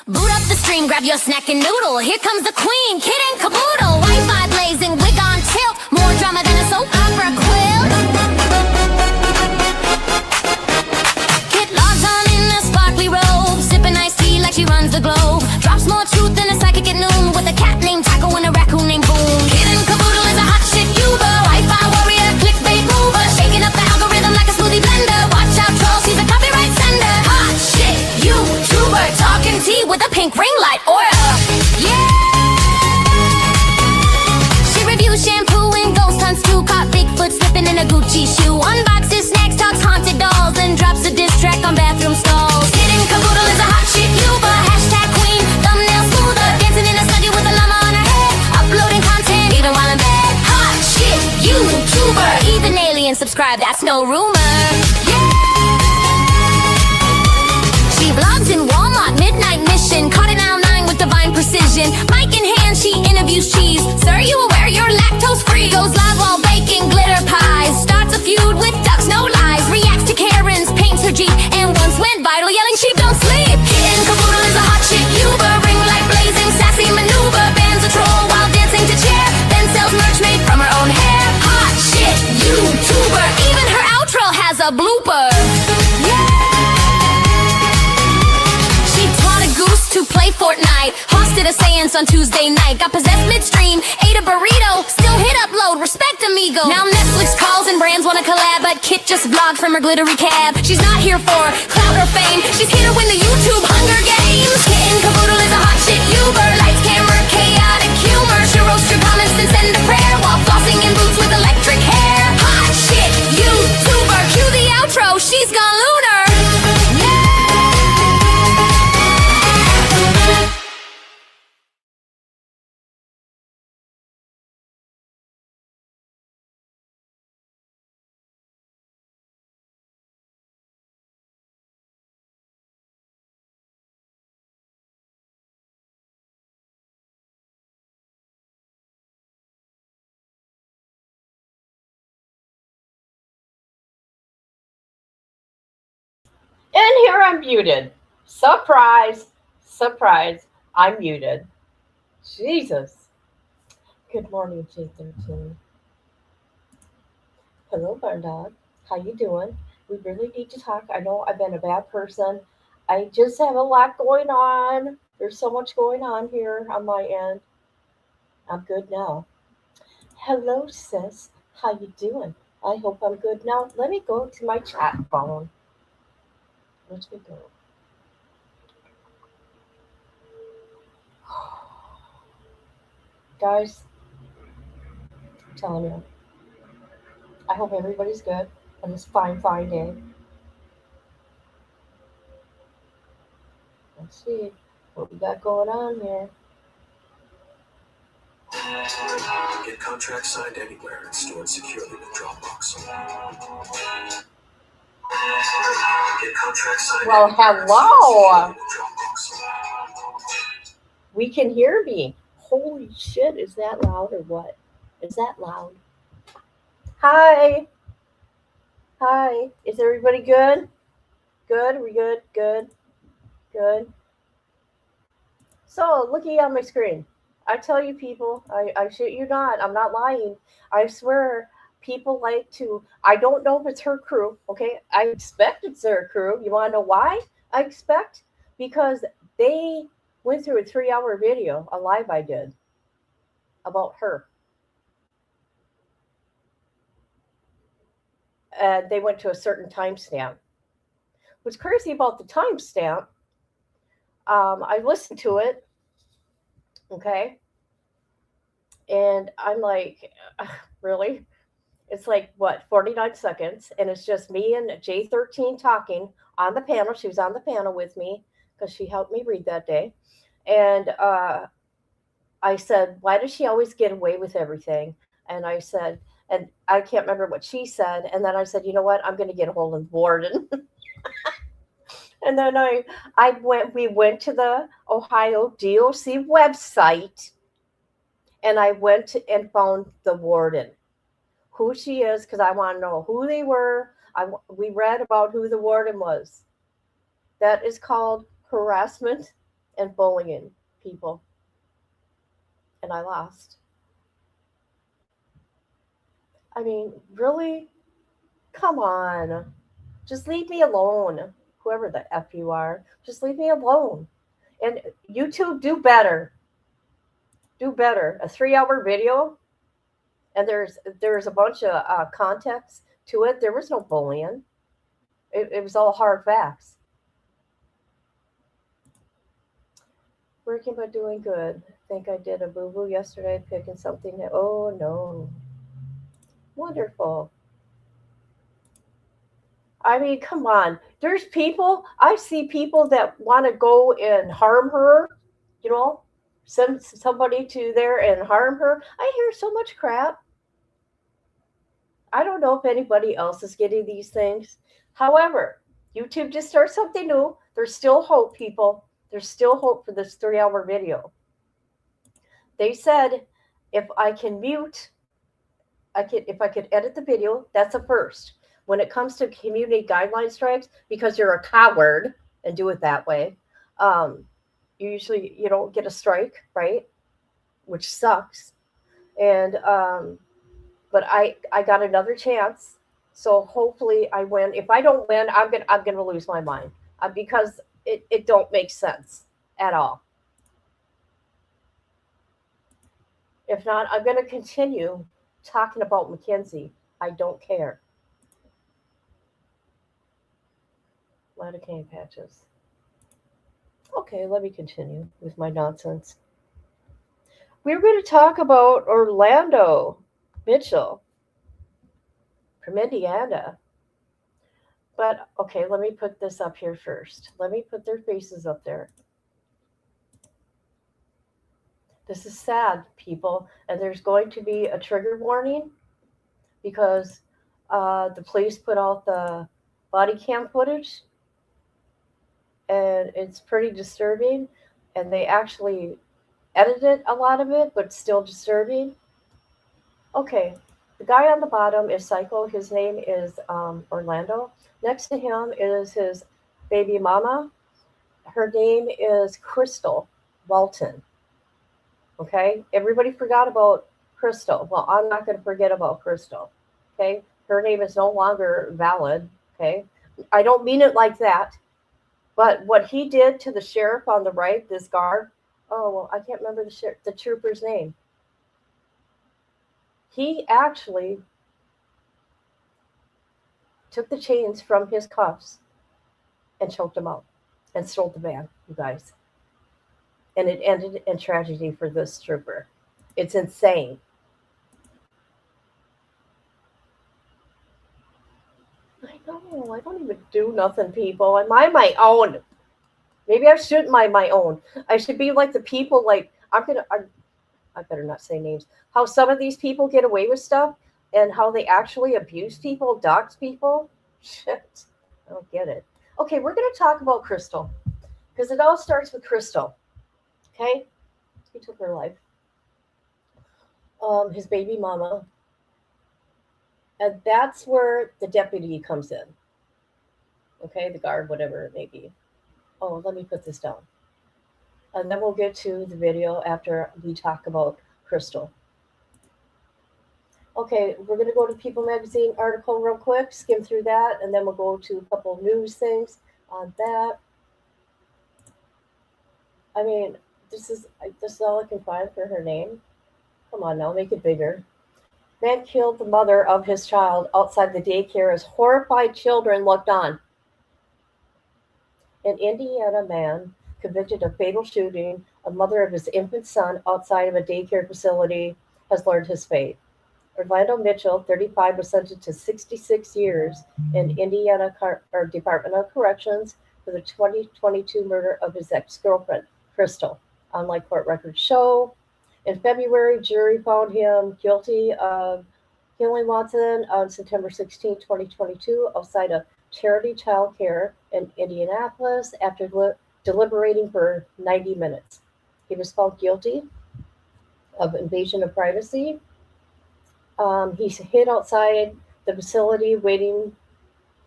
Boot up the stream, grab your snack and noodle. Here comes the queen, kid and caboodle. Wi-Fi blazing, wig on tilt. More drama than a soap opera quilt. Kit logs on in a sparkly robe, sipping iced tea like she runs the globe. Drops more truth than a psychic at noon, with a cat named Taco and a raccoon named Boom. Kid and caboodle is a hot shit Uber, Wi-Fi warrior, clickbait mover, shaking up the algorithm like a smoothie blender. Watch out, troll, she's a copyright sender. Hot shit YouTuber, talking tea with a pink ring light aura. Yeah. She reviews shampoo and ghost hunts too. Caught Bigfoot slipping in a Gucci shoe. Unboxes snacks, talks haunted dolls, then drops a diss track on bathroom stalls. Kid and caboodle is a hot shit Uber, hashtag queen, thumbnail smoother, dancing in a studio with a llama on her head, uploading content even while in bed. Hot shit YouTuber, even aliens subscribe, that's no rumor. Yeah. She vlogs in Walmart, midnight mission, caught in aisle 9 with divine precision. Mic in hand, she interviews cheese. Sir, you aware you're lactose free? Goes live while baking glitter pies. Starts a feud with ducks, no lies. Reacts to Karen's, paints her Jeep, and once went viral yelling sheep don't sleep. Kid and caboodle is a hot shit Uber, ring light blazing, sassy maneuver. Bans a troll while dancing to chair, then sells merch made from her own hair. Hot shit YouTuber, even her outro has a blooper. To play Fortnite, hosted a seance on Tuesday night. Got possessed midstream, ate a burrito, still hit upload, respect amigo. Now Netflix calls and brands wanna collab, but Kit just vlogged from her glittery cab. She's not here for clout or fame, she's here to win the YouTube Hunger Games. Kit and caboodle is a hot shit Uber, lights, camera, chaotic humor. She roasts your comments and send a prayer while flossing in boots with electric hair. Hot shit YouTuber, cue the outro, she's gone lunar. And here I'm muted. Surprise, surprise, I'm muted. Jesus. Good morning, J13. Hello, Barn Dog. How you doing? We really need to talk. I know I've been a bad person. I just have a lot going on. There's so much going on here on my end. I'm good now. Hello, sis. How you doing? I hope I'm good now. Let me go to my chat phone. Let me go. Guys, I'm telling you, I hope everybody's good on this fine, fine day. Let's see what we got going on here. Get contracts signed anywhere and stored securely with Dropbox. Get contracts signed Well, hello. with Dropbox. We can hear me. Holy shit, is that loud or what? Is that loud? Hi. Hi. Is everybody good? Good? Are we good? Good? Good? So, looking at my screen, I tell you people, I shit you not, I'm not lying. I swear, people like to, I don't know if it's her crew, okay? I expect it's their crew. You want to know why I expect? Because they went through a 3-hour video, a live I did, about her. And they went to a certain timestamp. What's crazy about the timestamp, I listened to it, okay? And I'm like, really? It's like, what, 49 seconds, and it's just me and J13 talking on the panel. She was on the panel with me because she helped me read that day. And I said, why does she always get away with everything? And I said, and I can't remember what she said. And then I said, you know what? I'm going to get a hold of the warden. And then we went to the Ohio DOC website, and I went and found the warden, who she is, because I want to know who they were. We read about who the warden was. That is called harassment and bullying people, and I lost. I mean, really? Come on. Just leave me alone. Whoever the F you are, just leave me alone. And YouTube, do better. Do better. A 3 hour video, and there's a bunch of context to it. There was no bullying. It was all hard facts. Working but doing good. Think I did a boo boo yesterday picking something. Oh no. Wonderful. I mean, come on. There's people, I see people that want to go and harm her, you know, send somebody to there and harm her. I hear so much crap. I don't know if anybody else is getting these things. However, YouTube just started something new. There's still hope, people. There's still hope for this 3 hour video. They said if I can mute, if I could edit the video, that's a first. When it comes to community guideline strikes, because you're a coward and do it that way, you don't get a strike, right? Which sucks. And but I got another chance, so hopefully I win. If I don't win, I'm gonna lose my mind because it don't make sense at all. If not, I'm gonna continue talking about Mackenzie. I don't care. Lidocaine patches. Okay, let me continue with my nonsense. We're going to talk about Orlando Mitchell from Indiana. But okay, let me put this up here first. Let me put their faces up there. This is sad, people, and there's going to be a trigger warning because the police put out the body cam footage, and it's pretty disturbing, and they actually edited a lot of it, but still disturbing. Okay, the guy on the bottom is Psycho. His name is Orlando. Next to him is his baby mama. Her name is Crystal Walton. Okay, everybody forgot about Crystal. Well, I'm not going to forget about Crystal. Okay, her name is no longer valid. Okay, I don't mean it like that. But what he did to the sheriff on the right, this guard, oh, well, I can't remember the trooper's name. He actually took the chains from his cuffs and choked him out and stole the van, you guys. And it ended in tragedy for this trooper. It's insane. I know. I don't even do nothing, people. I'm on my own. Maybe I shouldn't mind my own. I should be like the people. Like I better not say names. How some of these people get away with stuff, and how they actually abuse people, dox people. Shit, I don't get it. Okay, we're gonna talk about Crystal because it all starts with Crystal. Okay, he took her life. His baby mama. And that's where the deputy comes in. Okay, the guard, whatever it may be. Oh, let me put this down. And then we'll get to the video after we talk about Crystal. Okay, we're going to go to People Magazine article real quick, skim through that, and then we'll go to a couple of news things on that. I mean, this is all I can find for her name. Come on now, make it bigger. Man killed the mother of his child outside the daycare as horrified children looked on. An Indiana man convicted of fatal shooting a mother of his infant son outside of a daycare facility has learned his fate. Orlando Mitchell, 35, was sentenced to 66 years in Indiana Department of Corrections for the 2022 murder of his ex-girlfriend, Crystal. Unlike court records show, in February, jury found him guilty of killing Watson on September 16, 2022, outside of Charity Child Care in Indianapolis after deliberating for 90 minutes. He was found guilty of invasion of privacy. He hid outside the facility waiting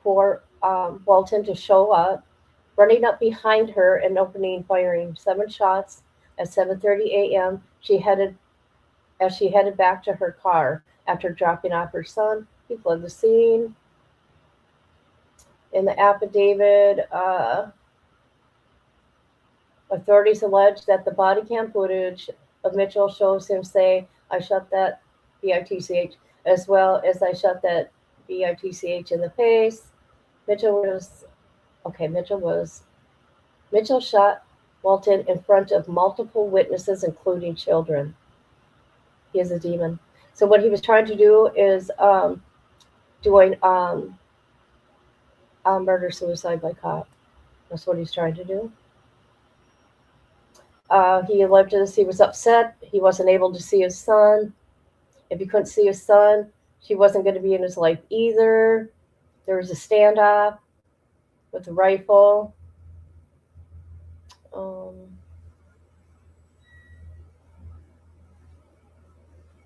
for Walton to show up. running up behind her and opening, firing 7 shots at 7:30 a.m. As she headed back to her car after dropping off her son. He fled the scene. In the affidavit, authorities allege that the body cam footage of Mitchell shows him say, "I shot that BITCH," as well as "I shot that BITCH in the face." Mitchell shot Walton in front of multiple witnesses, including children. He is a demon. So what he was trying to do is doing murder-suicide by cop. That's what he's trying to do. He alleges he was upset. He wasn't able to see his son. If he couldn't see his son, she wasn't going to be in his life either. There was a standoff with a rifle.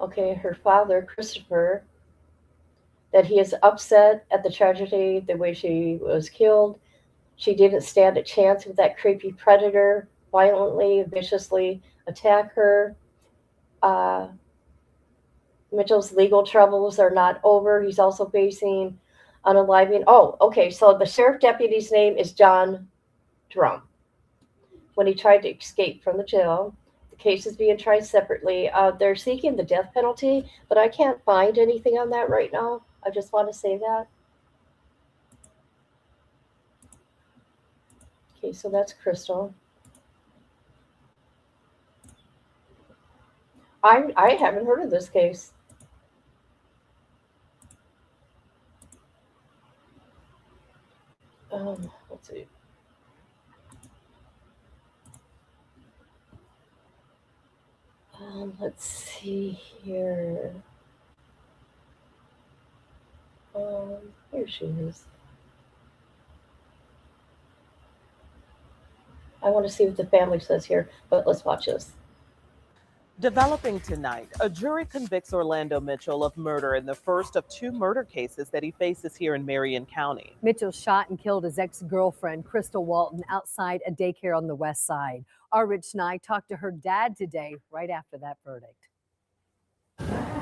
Okay, her father, Christopher, that he is upset at the tragedy, the way she was killed. She didn't stand a chance with that creepy predator violently, viciously attack her. Mitchell's legal troubles are not over. He's also facing unaliving. Oh, okay, so the sheriff deputy's name is John Drum. When he tried to escape from the jail, the case is being tried separately. They're seeking the death penalty, but I can't find anything on that right now. I just want to say that. Okay, so that's Crystal. I haven't heard of this case. Let's see. Let's see here. Here she is. I want to see what the family says here, but let's watch this. Developing tonight, a jury convicts Orlando Mitchell of murder in the first of 2 murder cases that he faces here in Marion County. Mitchell shot and killed his ex-girlfriend, Crystal Walton, outside a daycare on the west side. Our Rich Nye talked to her dad today, right after that verdict.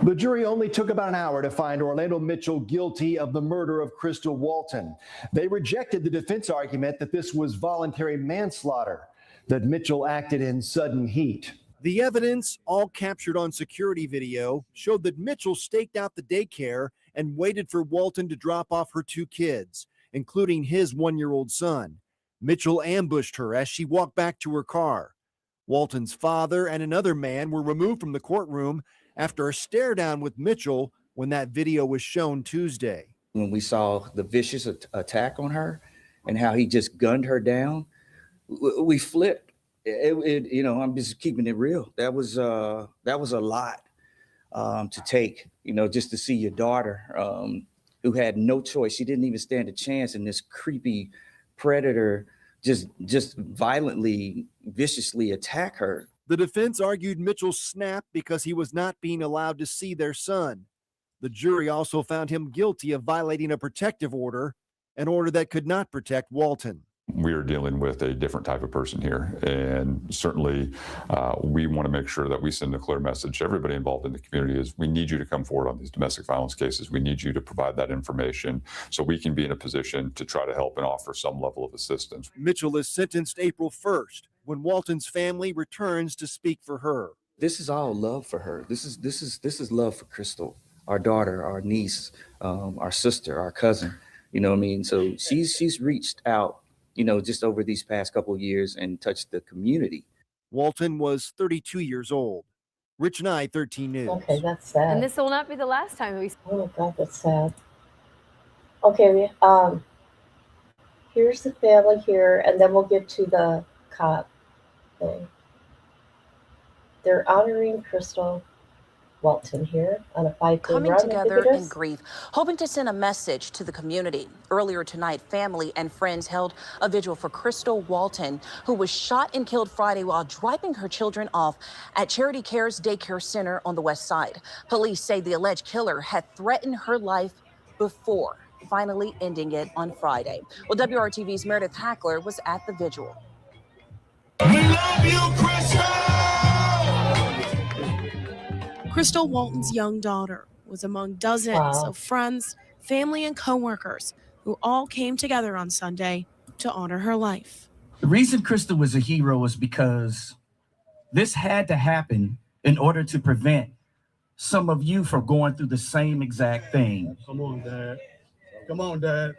The jury only took about an hour to find Orlando Mitchell guilty of the murder of Crystal Walton. They rejected the defense argument that this was voluntary manslaughter, that Mitchell acted in sudden heat. The evidence, all captured on security video, showed that Mitchell staked out the daycare and waited for Walton to drop off her 2 kids, including his 1-year-old son. Mitchell ambushed her as she walked back to her car. Walton's father and another man were removed from the courtroom after a stare down with Mitchell when that video was shown Tuesday. When we saw the vicious attack on her and how he just gunned her down, we flipped. I'm just keeping it real. That was a lot to take, just to see your daughter who had no choice. She didn't even stand a chance, and this creepy predator just violently, viciously attack her. The defense argued Mitchell snapped because he was not being allowed to see their son. The jury also found him guilty of violating a protective order, an order that could not protect Walton. We are dealing with a different type of person here, and certainly we want to make sure that we send a clear message to everybody involved in the community is we need you to come forward on these domestic violence cases. We need you to provide that information so we can be in a position to try to help and offer some level of assistance. Mitchell is sentenced April 1st when Walton's family returns to speak for her. This is all love for her. This is love for Crystal, our daughter, our niece, our sister, our cousin. You know what I mean? So she's reached out, just over these past couple of years and touched the community. Walton was 32 years old. Rich Nye, 13 News. Okay, that's sad. And this will not be the last time we. Oh my God, that's sad. Okay, here's the family here, and then we'll get to the cop thing. They're honoring Crystal Walton here on a 5K coming run, together in grief, hoping to send a message to the community. Earlier tonight, family and friends held a vigil for Crystal Walton, who was shot and killed Friday while dropping her children off at Charity Care's daycare center on the west side. Police say the alleged killer had threatened her life before. finally ending it on Friday. Well, WRTV's Meredith Hackler was at the vigil. We love you, Crystal Walton's young daughter was among dozens of friends, family, and coworkers who all came together on Sunday to honor her life. The reason Crystal was a hero was because this had to happen in order to prevent some of you from going through the same exact thing. Come on, Dad. Come on, Dad.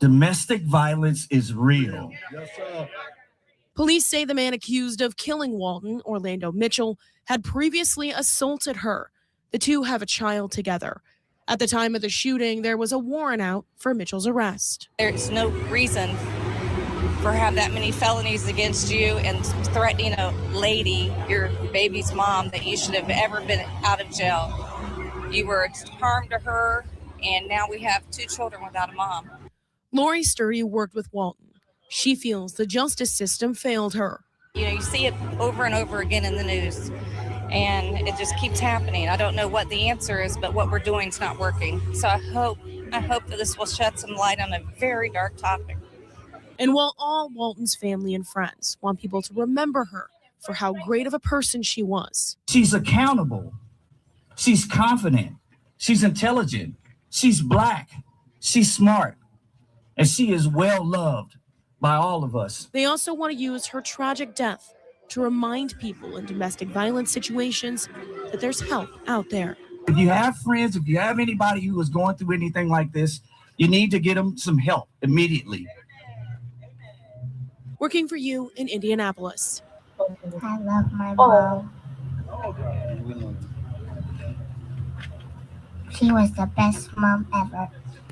Domestic violence is real. Yes, sir. Police say the man accused of killing Walton, Orlando Mitchell, had previously assaulted her. The two have a child together. At the time of the shooting, there was a warrant out for Mitchell's arrest. There's no reason for have that many felonies against you and threatening a lady, your baby's mom, that you should have ever been out of jail. You were harm to her, and now we have 2 children without a mom. Lori Sturdy worked with Walton. She feels the justice system failed her. You know, you see it over and over again in the news, and it just keeps happening. I don't know what the answer is, but what we're doing is not working. So I hope that this will shed some light on a very dark topic. And while all Walton's family and friends want people to remember her for how great of a person she was, She's accountable. She's confident. She's intelligent. She's Black. She's smart. And she is well loved by all of us. they also want to use her tragic death to remind people in domestic violence situations that there's help out there. If you have friends, if you have anybody who is going through anything like this, you need to get them some help immediately. Working for you in Indianapolis. I love my mom. She was the best mom ever.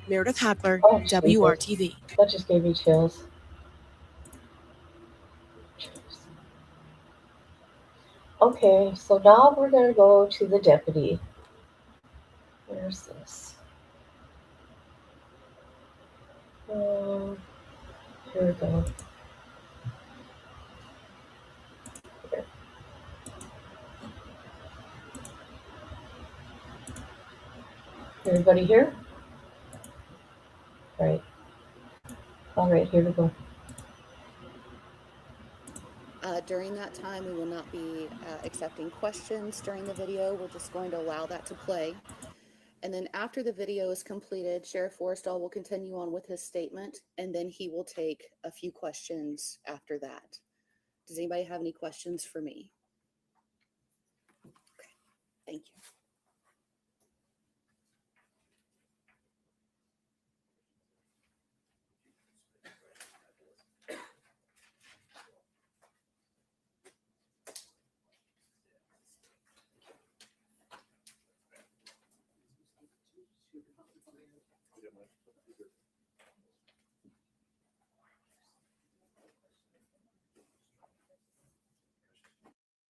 Meredith Hackler, Oh, WRTV. That just gave me chills. Okay, so now we're going to go to the deputy. Where's this? Here we go. Here. Everybody here? Right. All right, here we go. During that time, we will not be accepting questions during the video. We're just going to allow that to play. And then after the video is completed, Sheriff Forrestall will continue on with his statement, and then he will take a few questions after that. Does anybody have any questions for me? Okay, thank you.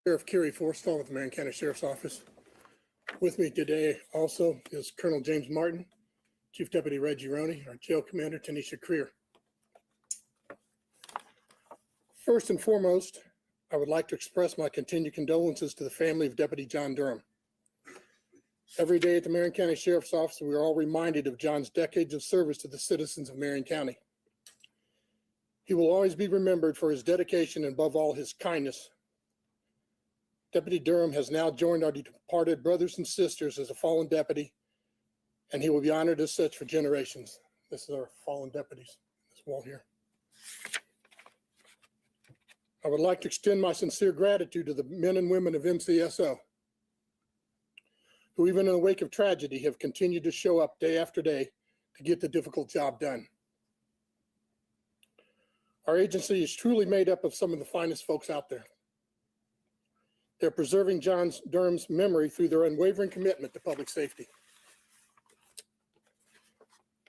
Sheriff Kerry Forrestall with the Marion County Sheriff's Office. With me today also is Colonel James Martin, Chief Deputy Reggie Roney, our Jail Commander Tanisha Creer. First and foremost, I would like to express my continued condolences to the family of Deputy John Durham. Every day at the Marion County Sheriff's Office, we are all reminded of John's decades of service to the citizens of Marion County. He will always be remembered for his dedication and above all his kindness. Deputy Durham has now joined our departed brothers and sisters as a fallen deputy, and he will be honored as such for generations. This is our fallen deputies, this wall here. I would like to extend my sincere gratitude to the men and women of MCSO, who even in the wake of tragedy have continued to show up day after day to get the difficult job done. Our agency is truly made up of some of the finest folks out there. They're preserving John Durham's memory through their unwavering commitment to public safety.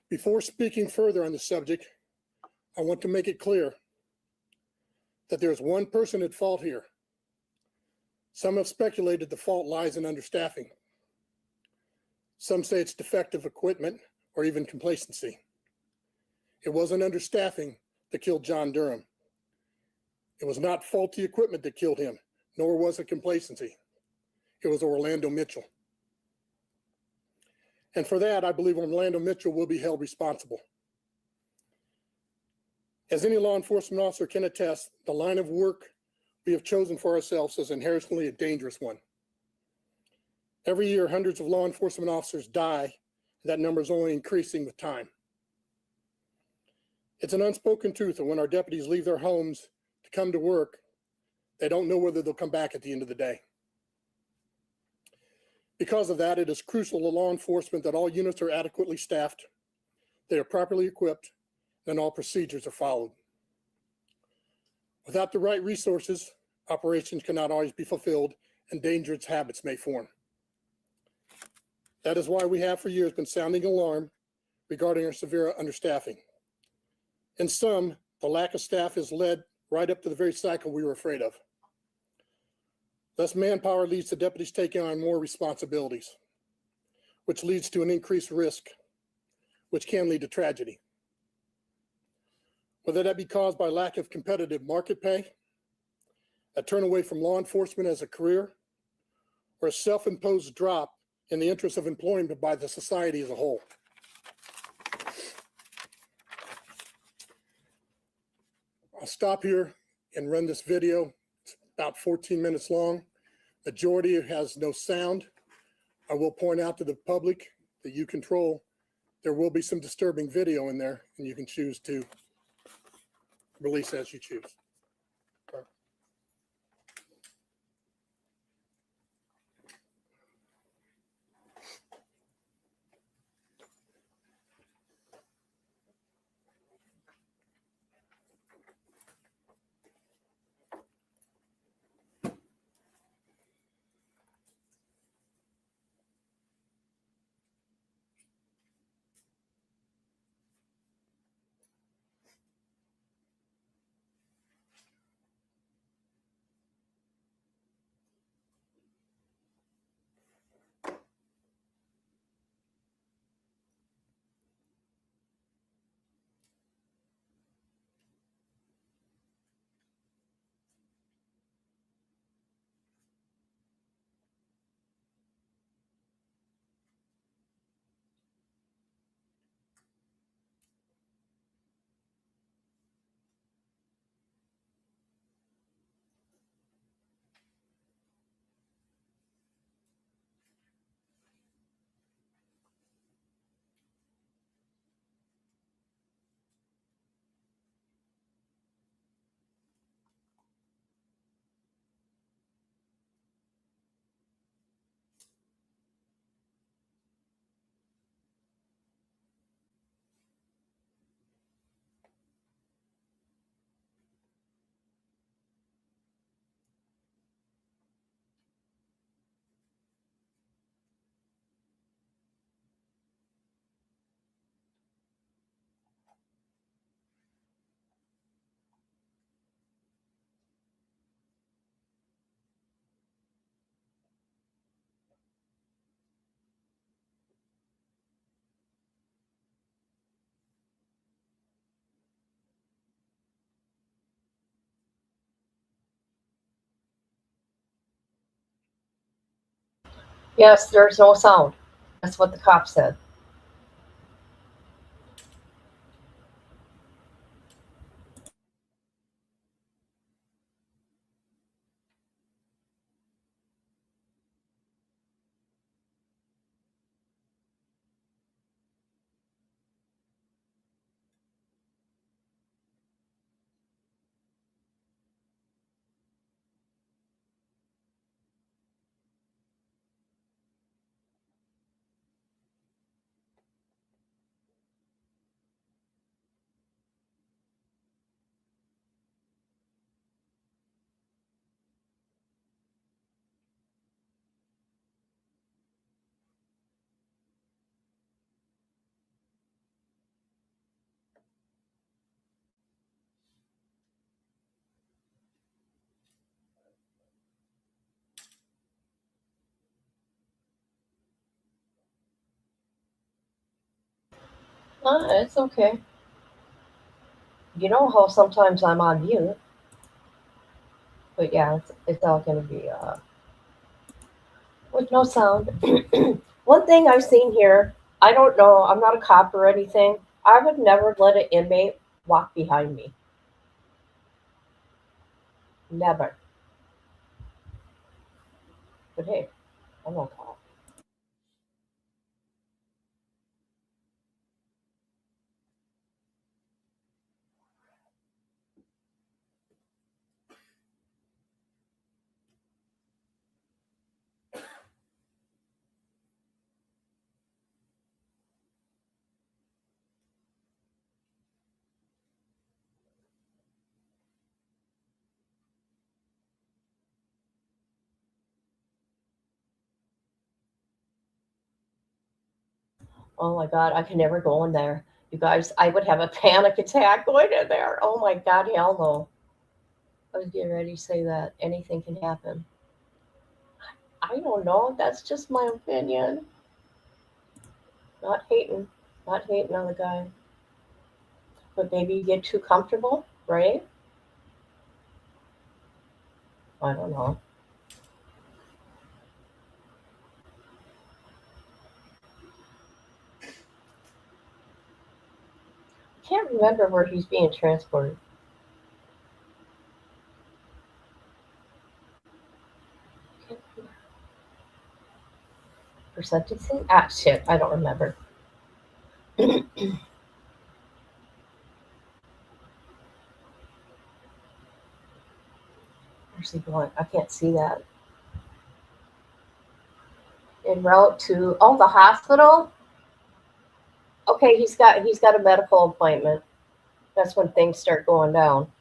Before speaking further on the subject, I want to make it clear that there's one person at fault here. Some have speculated the fault lies in understaffing. Some say it's defective equipment or even complacency. It wasn't understaffing that killed John Durham. It was not faulty equipment that killed him, nor was it complacency. It was Orlando Mitchell. And for that, I believe Orlando Mitchell will be held responsible. As any law enforcement officer can attest, the line of work we have chosen for ourselves is inherently a dangerous one. Every year, hundreds of law enforcement officers die. That number is only increasing with time. It's an unspoken truth that when our deputies leave their homes to come to work, they don't know whether they'll come back at the end of the day. Because of that, it is crucial to law enforcement that all units are adequately staffed, they are properly equipped, and all procedures are followed. Without the right resources, operations cannot always be fulfilled and dangerous habits may form. That is why we have for years been sounding alarm regarding our severe understaffing. In some, the lack of staff has led right up to the very cycle we were afraid of. Less manpower leads to deputies taking on more responsibilities, which leads to an increased risk, which can lead to tragedy. Whether that be caused by lack of competitive market pay, a turn away from law enforcement as a career, or a self-imposed drop in the interest of employment by the society as a whole. I'll stop here and run this video. It's about 14 minutes long. Majority has no sound. I will point out to the public that you control, there will be some disturbing video in there, and you can choose to release as you choose. Okay. Yes, there's no sound. That's what the cop said. It's okay. You know how sometimes I'm on mute, but yeah, it's all going to be with no sound. One thing I've seen here I don't know. I'm not a cop or anything. I would never let an inmate walk behind me. Never. But hey, I'm not a cop. Oh my God, I can never go in there. You guys, I would have a panic attack going in there. Oh my God, hell no. I was getting ready to say that anything can happen. I don't know. That's just my opinion. Not hating. Not hating on the guy. But maybe you get too comfortable, right? I don't know. I can't remember where he's being transported. For sentencing? Ah, shit. I don't remember. Where's he going? I can't see that. En route to the hospital. Okay, he's got a medical appointment. That's when things start going down.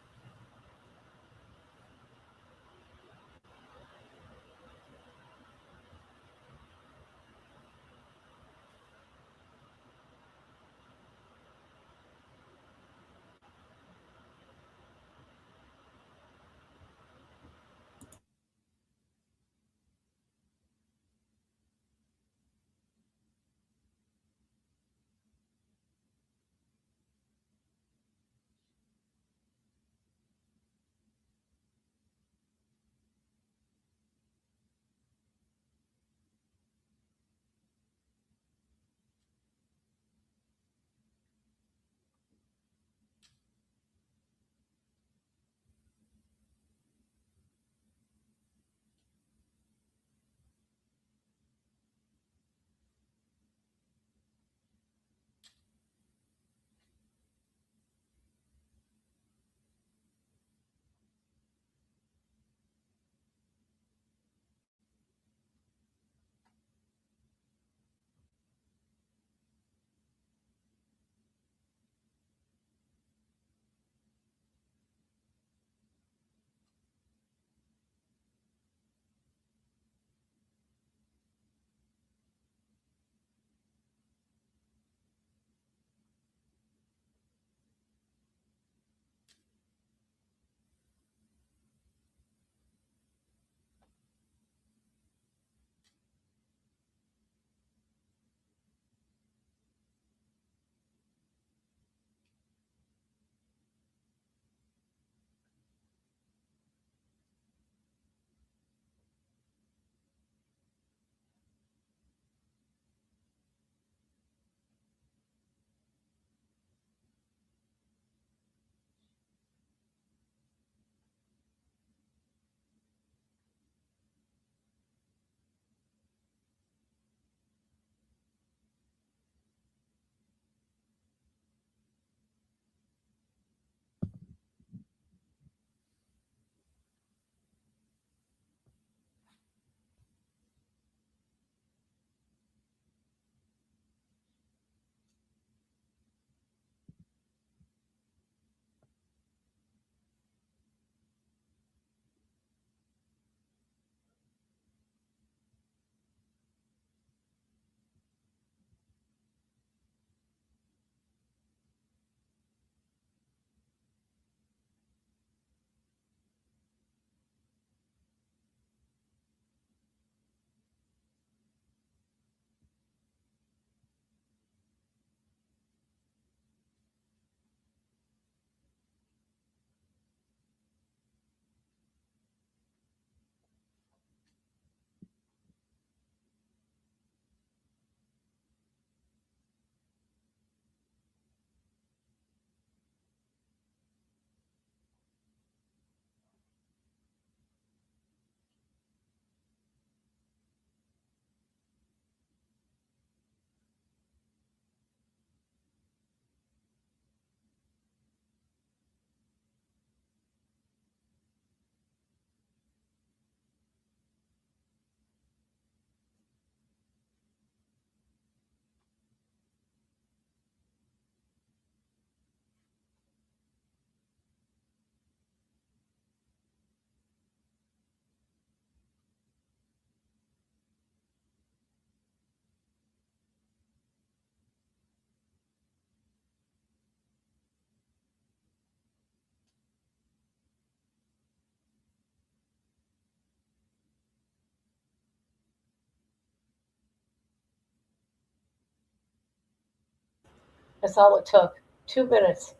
That's all it took. 2 minutes.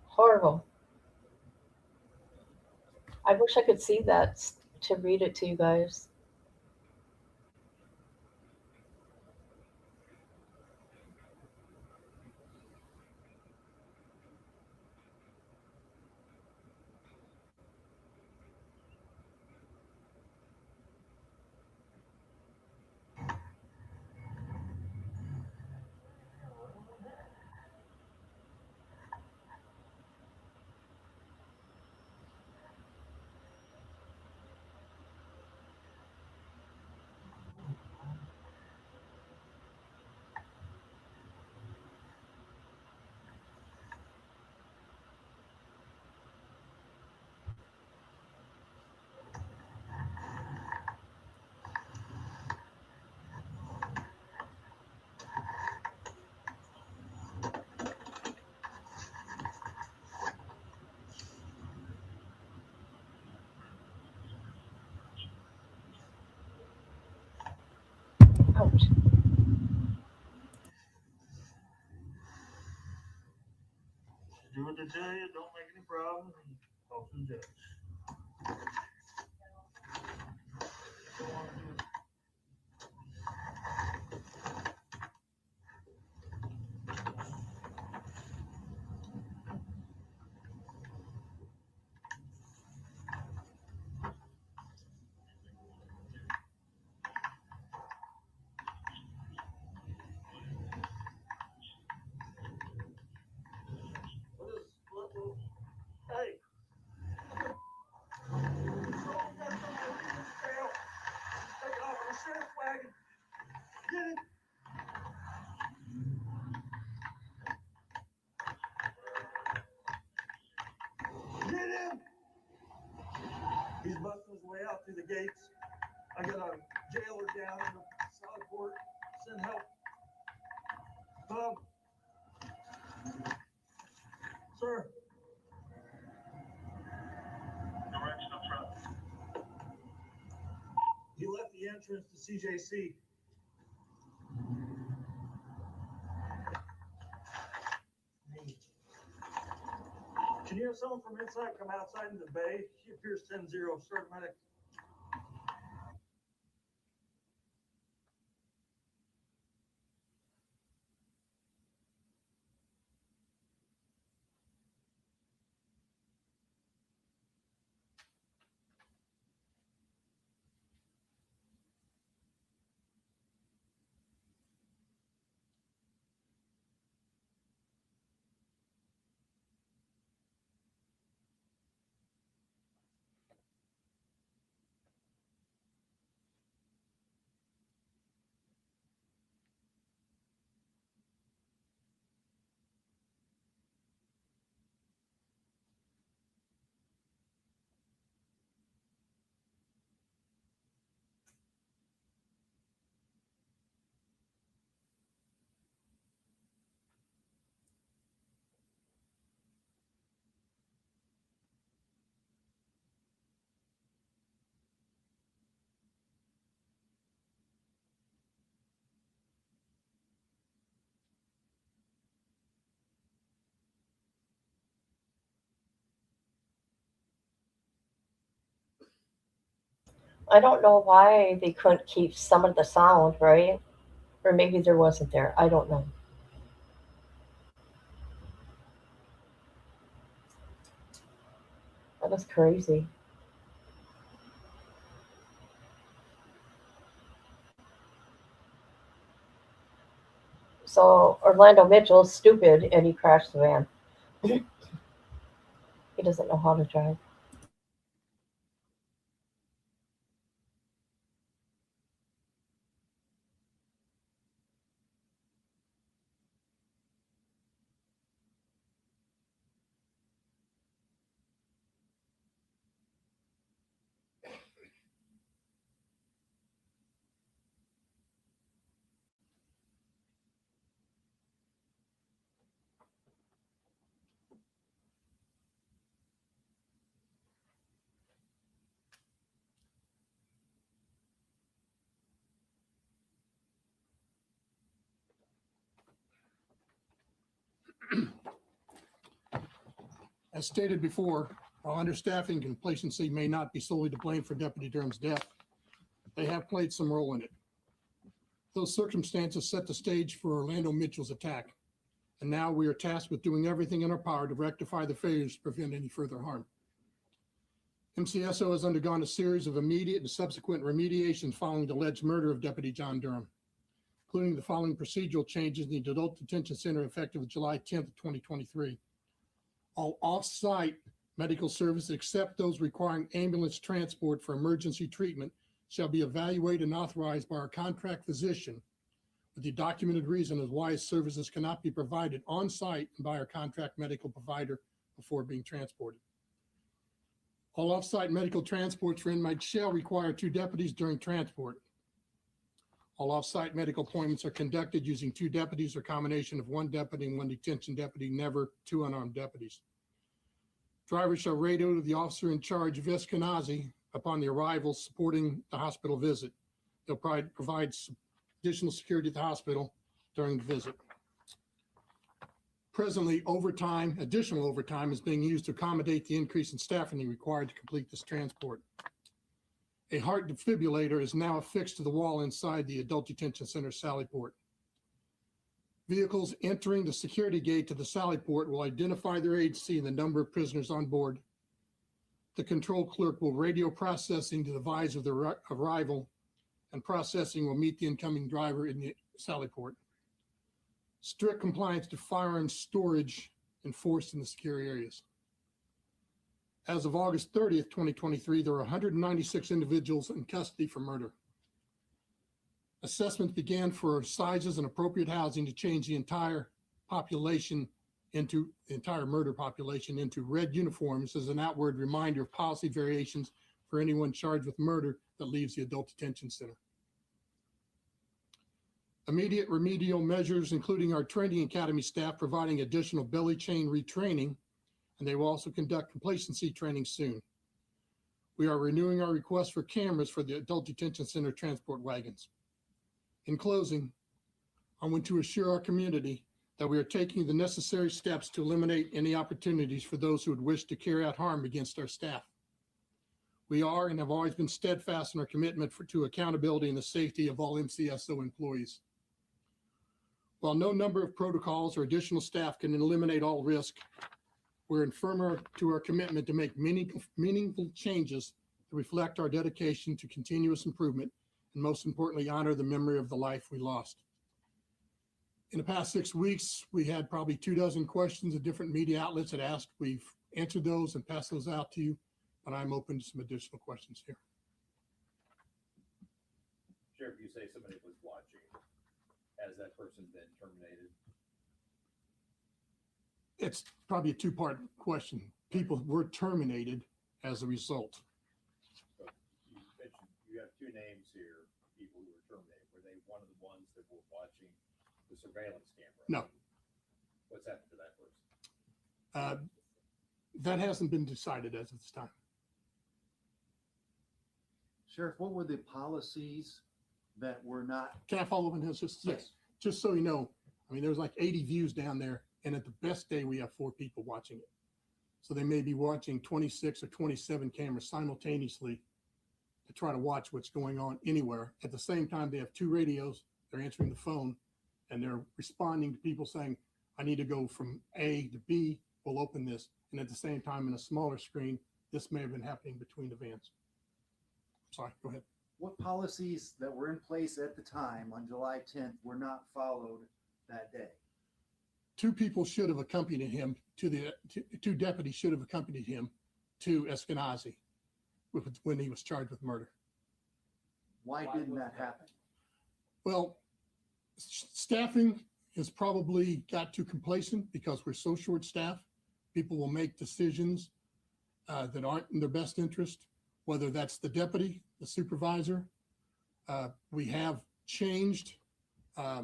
Horrible. I wish I could see that to read it to you guys. Ouch. Do what they tell you, don't make any problems, and talk to the judge. Hey. Take it off the sheriff's wagon. Get it. Get him. He's busting his way out through the gates. I got a jailer down in the solid court. Send help. Sir. Direction of truck. He left the entrance to CJC. Can you have someone from inside come outside into the bay? He appears 10-0, start medic. I don't know why they couldn't keep some of the sound, right? Or maybe there wasn't there. I don't know. That was crazy. So Orlando Mitchell's stupid and he crashed the van. He doesn't know how to drive. As stated before, while understaffing and complacency may not be solely to blame for Deputy Durham's death, they have played some role in it. Those circumstances set the stage for Orlando Mitchell's attack, and now we are tasked with doing everything in our power to rectify the failures to prevent any further harm. MCSO has undergone a series of immediate and subsequent remediations following the alleged murder of Deputy John Durham, including the following procedural changes in the Adult Detention Center effective July 10th, 2023. All off-site medical services except those requiring ambulance transport for emergency treatment shall be evaluated and authorized by our contract physician with the documented reason as why services cannot be provided on-site and by our contract medical provider before being transported. All off-site medical transports for inmates shall require 2 deputies during transport. All off-site medical appointments are conducted using 2 deputies or combination of 1 deputy and 1 detention deputy, never 2 unarmed deputies. Drivers shall radio to the officer in charge of Eskenazi upon the arrival supporting the hospital visit. They'll provide additional security at the hospital during the visit. Presently, additional overtime is being used to accommodate the increase in staffing required to complete this transport. A heart defibrillator is now affixed to the wall inside the Adult Detention Center Sally Port. Vehicles entering the security gate to the Sally Port will identify their agency and the number of prisoners on board. The control clerk will radio processing to the advise of their arrival, and processing will meet the incoming driver in the Sally Port. Strict compliance to firearms storage enforced in the secure areas. As of August 30th, 2023, there are 196 individuals in custody for murder. Assessments began for sizes and appropriate housing to change the entire murder population into red uniforms as an outward reminder of policy variations for anyone charged with murder that leaves the adult detention center. Immediate remedial measures, including our training academy staff providing additional belly chain retraining, and they will also conduct complacency training soon. We are renewing our request for cameras for the adult detention center transport wagons. In closing, I want to assure our community that we are taking the necessary steps to eliminate any opportunities for those who would wish to carry out harm against our staff. We are and have always been steadfast in our commitment to accountability and the safety of all MCSO employees. While no number of protocols or additional staff can eliminate all risk, we're firm to our commitment to make meaningful changes that reflect our dedication to continuous improvement and, most importantly, honor the memory of the life we lost. In the past 6 weeks, we had probably 24 questions that different media outlets had asked. We've answered those and passed those out to you, but I'm open to some additional questions here. Sheriff, you say somebody was watching. Has that person been terminated? It's probably a 2-part question. People were terminated as a result. So you mentioned you have 2 names here, people who were terminated. Were they one of the ones that were watching the surveillance camera? No. What's happened to that person? That hasn't been decided as of this time. Sheriff, what were the policies that were not? Can I follow up on this? Just so you know, I mean, there's like 80 views down there, and at the best day, we have 4 people watching it. So they may be watching 26 or 27 cameras simultaneously to try to watch what's going on anywhere. At the same time, they have 2 radios, they're answering the phone, and they're responding to people saying, I need to go from A to B, we'll open this. And at the same time, in a smaller screen, this may have been happening between the vans. Sorry, go ahead. What policies that were in place at the time on July 10th were not followed that day? 2 people should have accompanied him to 2 deputies should have accompanied him to Eskenazi when he was charged with murder. Why didn't that happen? Well, staffing has probably got too complacent because we're so short staffed. People will make decisions that aren't in their best interest, whether that's the deputy, the supervisor. We have changed a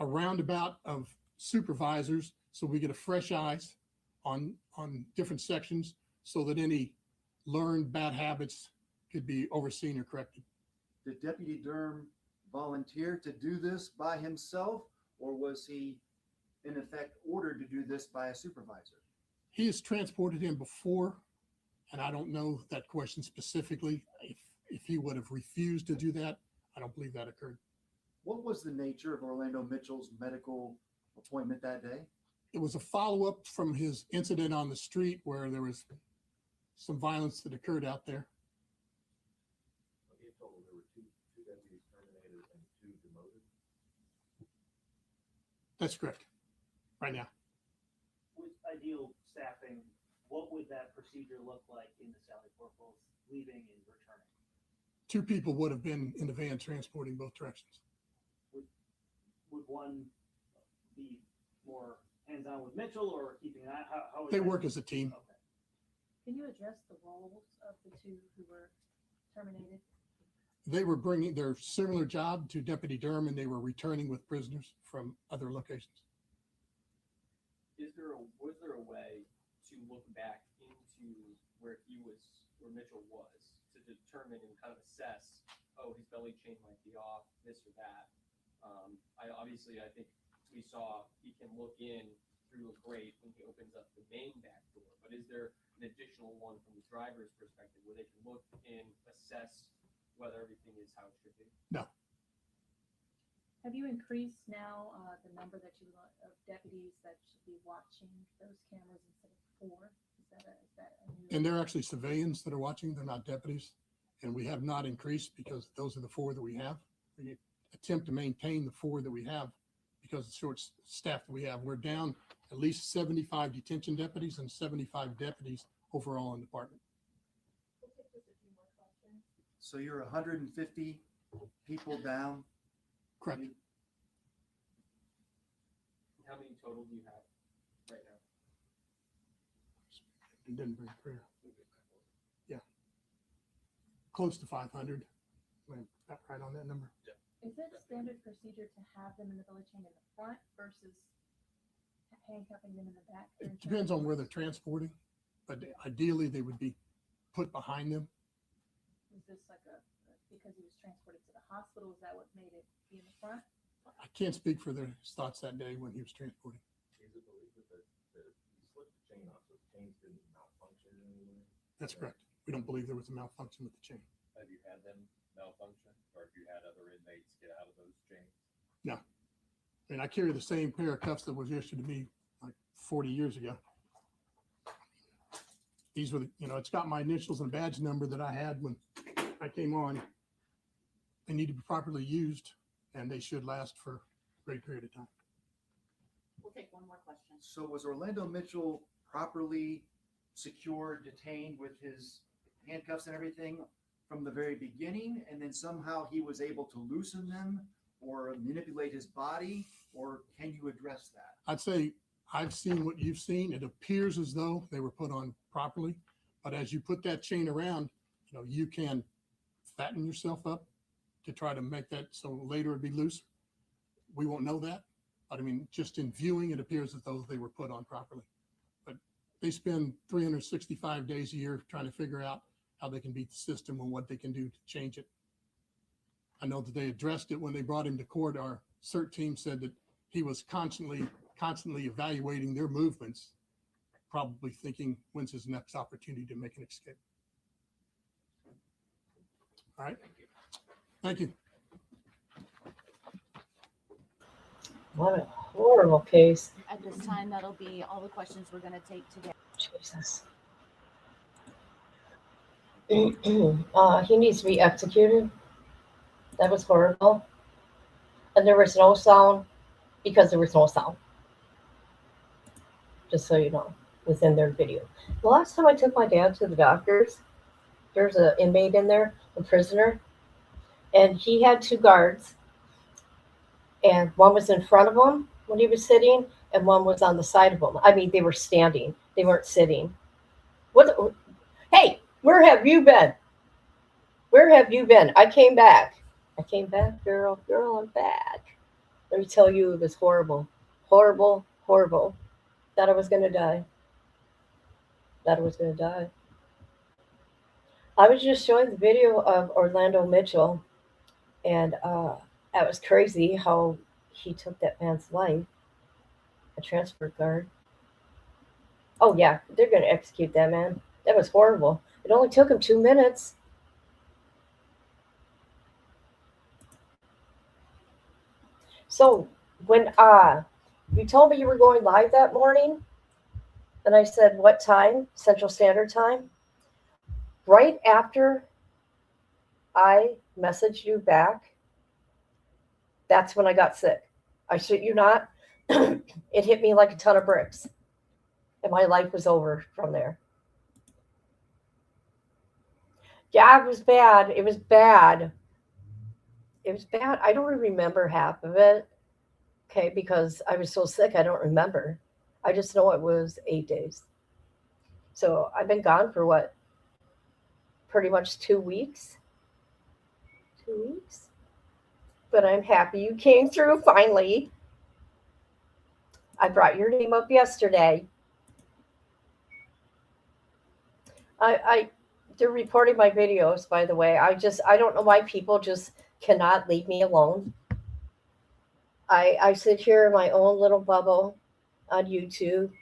roundabout of supervisors so we get a fresh eyes on different sections so that any learned bad habits could be overseen or corrected. Did Deputy Durham volunteer to do this by himself, or was he in effect, ordered to do this by a supervisor? He has transported him before, and I don't know that question specifically. If he would have refused to do that, I don't believe that occurred. What was the nature of Orlando Mitchell's medical appointment that day? It was a follow-up from his incident on the street where there was some violence that occurred out there. You told there were two deputies terminated and 2 demoted. That's correct. Right now. With ideal staffing, what would that procedure look like in the Sally Corporals leaving and returning? 2 people would have been in the van transporting both directions. Would one be more hands-on with Mitchell or keeping an eye? How They work as a team. Okay. Can you address the roles of the 2 who were terminated? They were bringing their similar job to Deputy Durham, and they were returning with prisoners from other locations. Was there a way to look back into where Mitchell was, to determine and kind of assess, oh, his belly chain might be off, this or that? I think we saw he can look in through a grate when he opens up the main back door, but is there an additional one from the driver's perspective where they can look and assess whether everything is how it should be? No. Have you increased now the number of deputies that should be watching those cameras instead of 4? Is that a new? And they're actually civilians that are watching. They're not deputies. And we have not increased because those are the 4 that we have. We attempt to maintain the 4 that we have because of the short staff that we have. We're down at least 75 detention deputies and 75 deputies overall in the department. So you're 150 people down? Correct. How many total do you have right now? It didn't bring clear. Yeah. Close to 500. Am I right on that number? Yeah. Is it standard procedure to have them in the belly chain in the front versus handcuffing them in the back? It depends on where they're transporting, but ideally they would be put behind them. Was this like because he was transported to the hospital? Is that what made it be in the front? I can't speak for their thoughts that day when he was transporting. Is it believed that he slipped the chain off, so the chains didn't malfunction in any way? That's correct. We don't believe there was a malfunction with the chain. Have you had them malfunction, or have you had other inmates get out of those chains? No. And I carry the same pair of cuffs that was issued to me like 40 years ago. These were, it's got my initials and badge number that I had when I came on. They need to be properly used, and they should last for a great period of time. We'll take one more question. So was Orlando Mitchell properly secured, detained with his handcuffs and everything from the very beginning, and then somehow he was able to loosen them or manipulate his body, or can you address that? I'd say I've seen what you've seen. It appears as though they were put on properly, but as you put that chain around, you can fatten yourself up to try to make that so later it'd be loose. We won't know that, but just in viewing, it appears as though they were put on properly. But they spend 365 days a year trying to figure out how they can beat the system and what they can do to change it. I know that they addressed it when they brought him to court. Our CERT team said that he was constantly evaluating their movements, probably thinking, when's his next opportunity to make an escape? All right. Thank you. What a horrible case. At this time, that'll be all the questions we're going to take today. Jesus. He needs to be executed. That was horrible. And there was no sound because there was no sound. Just so you know, within their video. The last time I took my dad to the doctors, there's an inmate in there, a prisoner, and he had 2 guards, and one was in front of him when he was sitting, and one was on the side of him. They were standing. They weren't sitting. Hey, where have you been? Where have you been? I came back. Girl, I'm back. Let me tell you, it was horrible. Horrible, horrible. Thought I was going to die. I was just showing the video of Orlando Mitchell, and that was crazy how he took that man's life. A transport guard. Oh yeah, they're gonna execute that man. That was horrible. It only took him 2 minutes. So when you told me you were going live that morning, and I said what time? Central Standard Time. Right after I messaged you back, that's when I got sick. I shit you not. It hit me like a ton of bricks. And my life was over from there. Yeah, it was bad. It was bad. It was bad. I don't remember half of it. Okay, because I was so sick, I don't remember. I just know it was 8 days. So I've been gone for what? Pretty much 2 weeks. 2 weeks. But I'm happy you came through finally. I brought your name up yesterday. I they're reporting my videos, by the way. I don't know why people just cannot leave me alone. I sit here in my own little bubble on YouTube,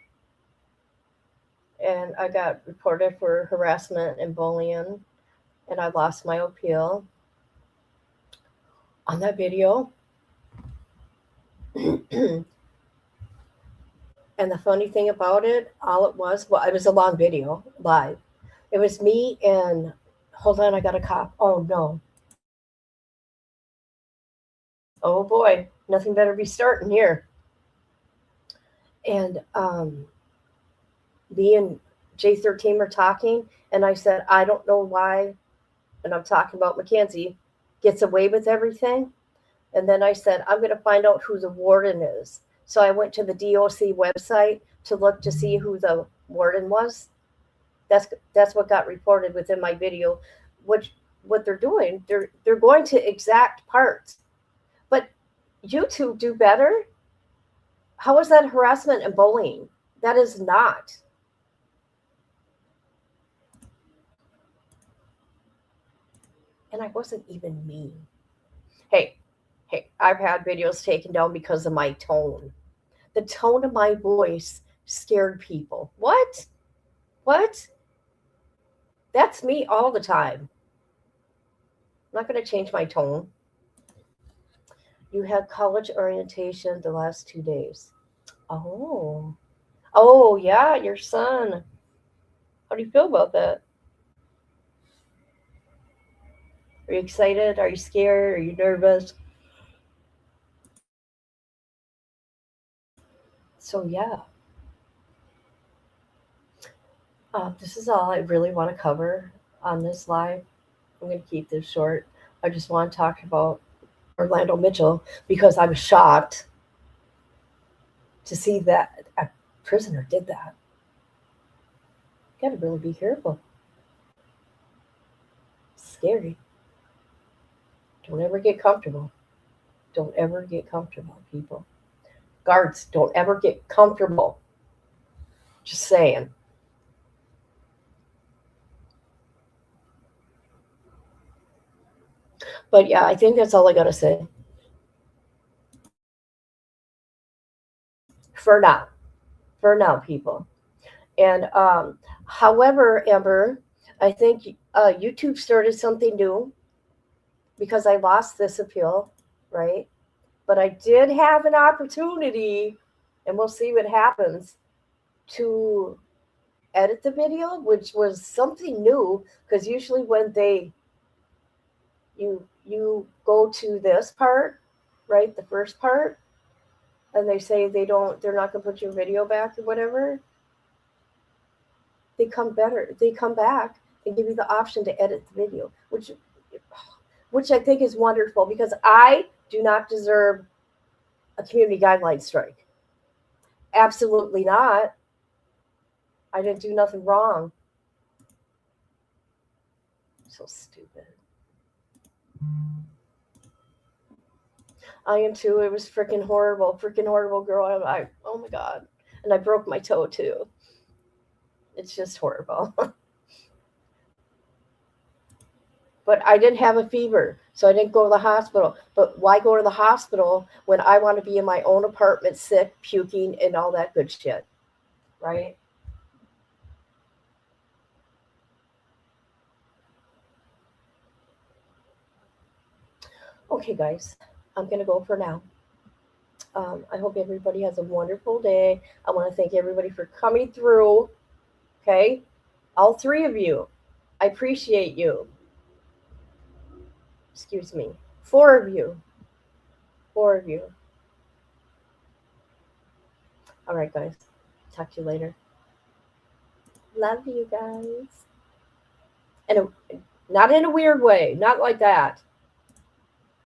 and I got reported for harassment and bullying, and I lost my appeal on that video. And the funny thing about it, all it was a long video live. It was me and hold on, I got a cop. Oh no. Oh boy, nothing better be starting here. And me and J13 were talking, and I said, I don't know why, and I'm talking about Mackenzie, gets away with everything. And then I said, I'm going to find out who the warden is. So I went to the DOC website to look to see who the warden was. That's what got reported within my video. What they're doing, they're going to exact parts. But YouTube do better. How is that harassment and bullying? That is not. And I wasn't even mean. Hey, I've had videos taken down because of my tone. The tone of my voice scared people. What? That's me all the time. I'm not going to change my tone. You had college orientation the last 2 days. Oh, yeah, your son. How do you feel about that? Are you excited? Are you scared? Are you nervous? So, yeah. This is all I really want to cover on this live. I'm going to keep this short. I just want to talk about Orlando Mitchell because I was shocked to see that a prisoner did that. You got to really be careful. It's scary. Don't ever get comfortable. Don't ever get comfortable, people. Guards, don't ever get comfortable. Just saying. But yeah, I think that's all I got to say. For now, people. And however, Amber, I think YouTube started something new because I lost this appeal, right? But I did have an opportunity, and we'll see what happens, to edit the video, which was something new because usually when you go to this part, right, the first part, and they say they're not going to put your video back or whatever, they come back and give you the option to edit the video, which I think is wonderful because I do not deserve a community guideline strike. Absolutely not. I didn't do nothing wrong. So stupid. I am too. It was freaking horrible, girl. Oh my God. And I broke my toe too. It's just horrible. But I didn't have a fever. So I didn't go to the hospital. But why go to the hospital when I want to be in my own apartment, sick, puking, and all that good shit? Right? Okay, guys, I'm going to go for now. I hope everybody has a wonderful day. I want to thank everybody for coming through. Okay? All three of you. I appreciate you. Excuse me. Four of you. Four of you. All right, guys. Talk to you later. Love you guys. And not in a weird way. Not like that.